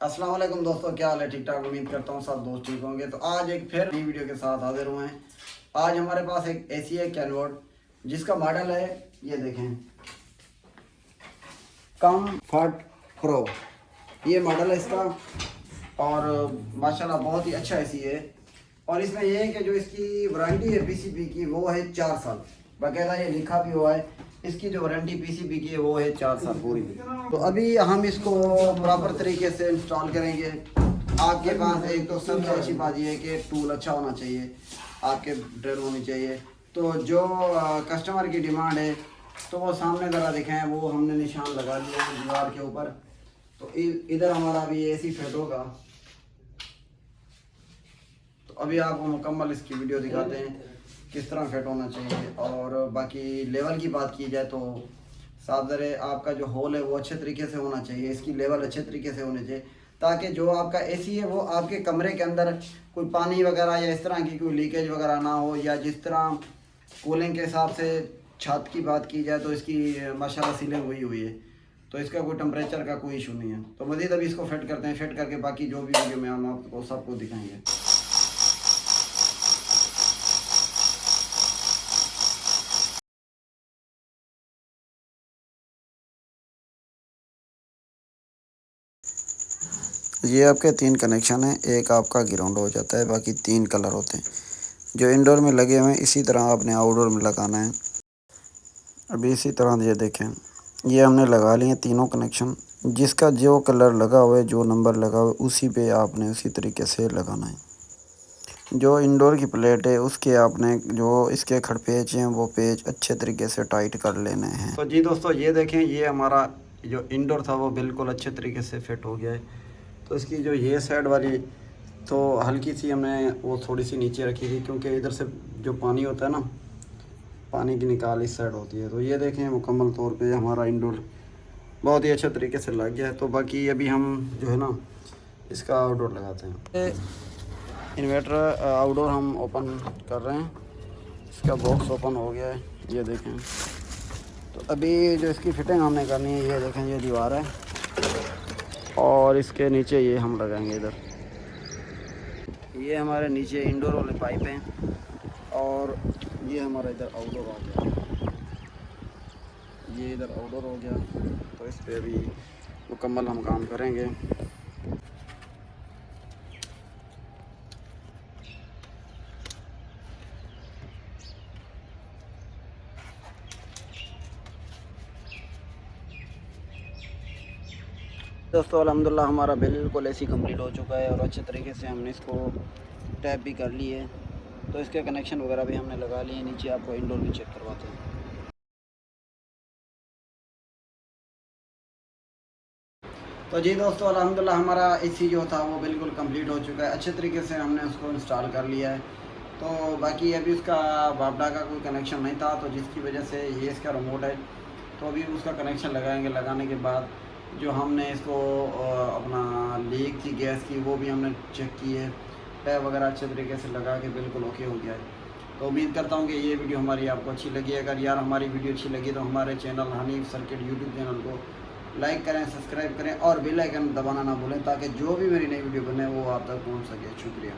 अस्सलाम वालेकुम दोस्तों, क्या हाल है? ठीक ठाक, उम्मीद करता हूँ सब दोस्त ठीक होंगे। तो आज एक फिर नई वीडियो के साथ हाजिर हुए हैं। आज हमारे पास एक एसी है कैनवोर्ड, जिसका मॉडल है, ये देखें, कम्फर्ट प्रो, ये मॉडल है इसका। और माशाल्लाह बहुत ही अच्छा एसी है। और इसमें ये है कि जो इसकी वारंटी है पीसीबी की, वो है 4 साल। बाकायदा ये लिखा भी हुआ है, इसकी जो वारंटी पीसीबी की है वो है 4 साल पूरी। तो अभी हम इसको प्रॉपर तरीके से इंस्टॉल करेंगे। आपके पास एक तो सबसे अच्छी बात यह है कि टूल अच्छा होना चाहिए, आपके ड्रिल होनी चाहिए। तो जो कस्टमर की डिमांड है, तो वो सामने ज़रा दिखाएं, वो हमने निशान लगा दिया है दीवार के ऊपर। तो इधर हमारा अभी एसी फिट होगा। तो अभी आपको मुकम्मल इसकी वीडियो दिखाते हैं किस तरह फिट होना चाहिए। और बाकी लेवल की बात की जाए तो साफ ज़रे आपका जो होल है वो अच्छे तरीके से होना चाहिए, इसकी लेवल अच्छे तरीके से होनी चाहिए, ताकि जो आपका एसी है वो आपके कमरे के अंदर कोई पानी वगैरह या इस तरह की कोई लीकेज वगैरह ना हो। या जिस तरह कूलिंग के हिसाब से छत की बात की जाए तो इसकी माशाल्लाह सीलिंग हुई है, तो इसका कोई टेम्परेचर का कोई इशू नहीं है। तो मज़ीद अभी इसको फिट करते हैं, फिट करके बाकी जो भी वीडियो में हम आपको सबको दिखाएंगे। ये आपके 3 कनेक्शन हैं, एक आपका ग्राउंड हो जाता है, बाकी 3 कलर होते हैं जो इंडोर में लगे हुए हैं। इसी तरह आपने आउटडोर में लगाना है। अभी इसी तरह ये देखें, ये हमने लगा लिए तीनों कनेक्शन। जिसका जो कलर लगा हुआ है, जो नंबर लगा हुआ है, उसी पे आपने उसी तरीके से लगाना है। जो इंडोर की प्लेट है उसके आपने जो इसके खड़ पेच हैं वो पेच अच्छे तरीके से टाइट कर लेने हैं। तो जी दोस्तों, ये देखें, ये हमारा जो इंडोर था वो बिल्कुल अच्छे तरीके से फिट हो गया है। तो इसकी जो ये साइड वाली तो हल्की सी हमने वो थोड़ी सी नीचे रखी थी, क्योंकि इधर से जो पानी होता है ना, पानी की निकाल इस साइड होती है। तो ये देखें, मुकम्मल तौर पे हमारा इंडोर बहुत ही अच्छे तरीके से लग गया है। तो बाकी अभी हम जो है ना इसका आउटडोर लगाते हैं। इन्वर्टर आउटडोर हम ओपन कर रहे हैं, इसका बॉक्स ओपन हो गया है, ये देखें। तो अभी जो इसकी फिटिंग हमने करनी है, ये देखें, ये दीवार है और इसके नीचे ये हम लगाएंगे इधर। ये हमारे नीचे इंडोर वाले पाइप हैं और ये हमारा इधर आउटडोर हो गया, ये इधर आउटडोर हो गया। तो इस पे अभी मुकम्मल हम काम करेंगे। दोस्तों अल्हम्दुलिल्लाह हमारा बिल्कुल एसी कंप्लीट हो चुका है और अच्छे तरीके से हमने इसको टैप भी कर ली है। तो इसके कनेक्शन वगैरह भी हमने लगा लिए। नीचे आपको इंडोर भी चेक करवाते हैं। तो जी दोस्तों अल्हम्दुलिल्लाह हमारा एसी जो था वो बिल्कुल कंप्लीट हो चुका है, अच्छे तरीके से हमने उसको इंस्टॉल कर लिया है। तो बाकी अभी उसका बापडा का कोई कनेक्शन नहीं था, तो जिसकी वजह से ये इसका रिमोट है। तो अभी उसका कनेक्शन लगाएंगे। लगाने के बाद जो हमने इसको अपना लीक थी गैस की, वो भी हमने चेक की है, पैप वगैरह अच्छे तरीके से लगा के बिल्कुल ओके हो गया है। तो उम्मीद करता हूँ कि ये वीडियो हमारी आपको अच्छी लगी। अगर यार हमारी वीडियो अच्छी लगी तो हमारे channel Hanif circuit YouTube channel को लाइक करें, सब्सक्राइब करें और बेल आइकन दबाना ना भूलें, ताकि जो भी मेरी नई वीडियो बने वो आप तक पहुँच सके। शुक्रिया।